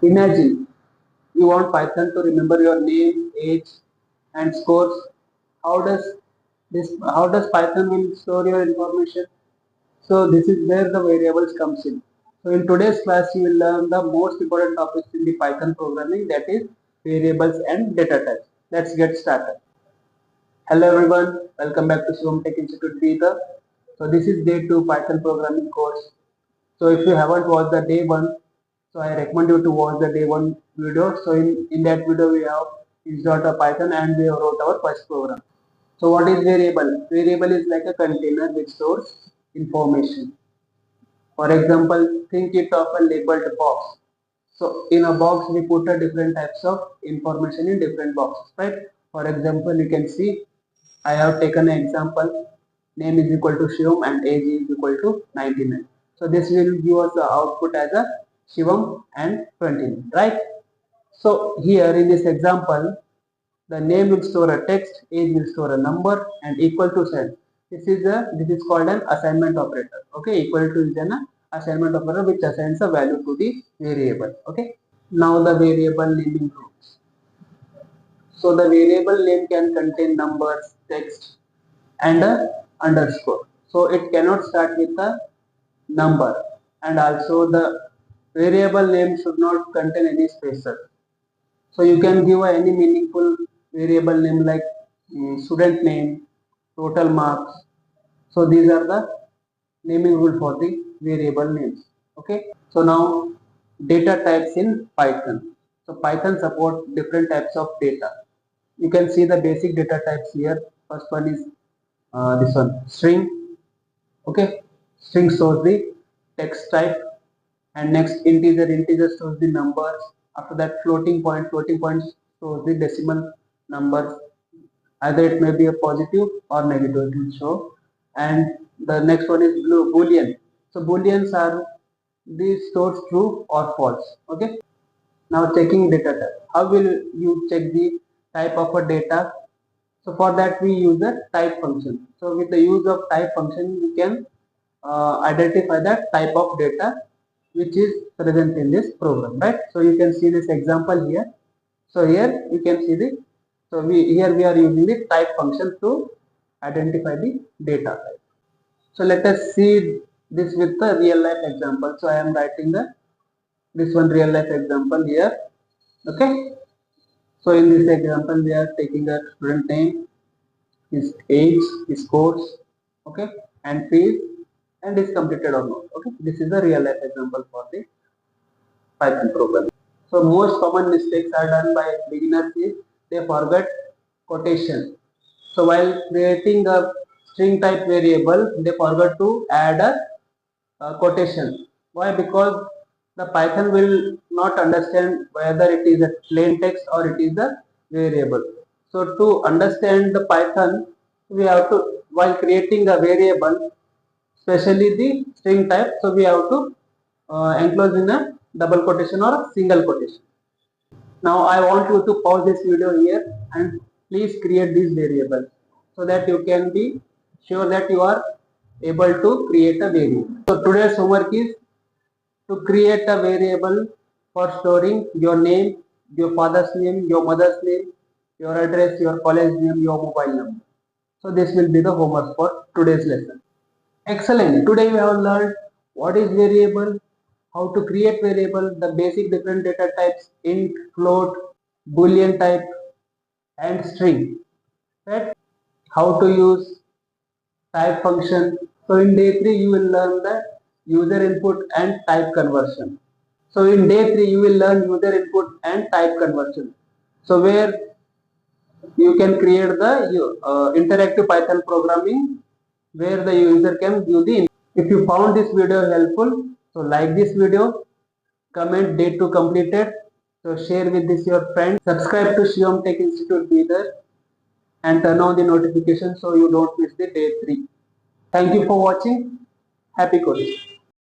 Imagine you want Python to remember your name, age, and scores. How does how does Python will store your information? So this is where the variables comes in. So in today's class you will learn the most important topics in the Python programming, that is variables and data types. Let's get started. Hello everyone, welcome back to Shivam Tech Institute Bidar. So this is day 2 Python programming course. So if you haven't watched the day 1, so I recommend you to watch the day 1 video. So in that video we have installed a Python and we have wrote our first program. So what is variable? Variable is like a container which stores information. For example, think it of a labeled box. So in a box we put a different types of information in different boxes, right? For example, you can see I have taken an example. Name is equal to Shivam and age is equal to 99. So this will give us the output as a Shivam and 29, right? So here in this example, the name will store a text, age will store a number, and equal to sign. This is called an assignment operator. Okay, equal to is an assignment operator which assigns a value to the variable. Okay. Now the variable naming rules. So the variable name can contain numbers, text, and a underscore. So it cannot start with a number, and also the variable name should not contain any spaces. So you can give any meaningful variable name like student name, total marks. So these are the naming rule for the variable names. Okay. So now data types in Python. So Python supports different types of data. You can see the basic data types here. First one is this one, string. Okay. String stores the text type, and next integer stores the numbers. After that floating point stores the decimal numbers. Either it may be a positive or negative, it will show. And the next one is boolean. So booleans are these stores true or false. Okay. Now checking data type. How will you check the type of a data? So for that we use the type function. So with the use of type function we can identify the type of data which is present in this program, right? So you can see this example here. So here you can see we are using the type function to identify the data type. So let us see this with the real life example. So I am writing this one real life example here. Okay. So in this example we are taking a student name, his age, his course, okay, and fees, and is completed or not. Okay. This is the real life example for the Python program. So most common mistakes are done by beginners is they forget quotation. So while creating a string type variable, they forgot to add a quotation. Why? Because the Python will not understand whether it is a plain text or it is a variable. So to understand the Python, we have to, while creating a variable, especially the string type, so we have to enclose in a double quotation or a single quotation. Now I want you to pause this video here and please create these variables so that you can be sure that you are able to create a variable. So today's homework is to create a variable for storing your name, your father's name, your mother's name, your address, your college name, your mobile number. So this will be the homework for today's lesson. Excellent. Today we have learned what is variable, how to create variable, the basic different data types, int, float, boolean type, and string. Right? How to use type function. So in day 3 you will learn the user input and type conversion. So in day 3 you will learn user input and type conversion. So where you can create the interactive Python programming where the user can view the. If you found this video helpful, so like this video, comment day 2 completed, so share with this your friends, subscribe to Shivam Tech Institute Bidar and turn on the notification so you don't miss the day 3. Thank you for watching. Happy coding.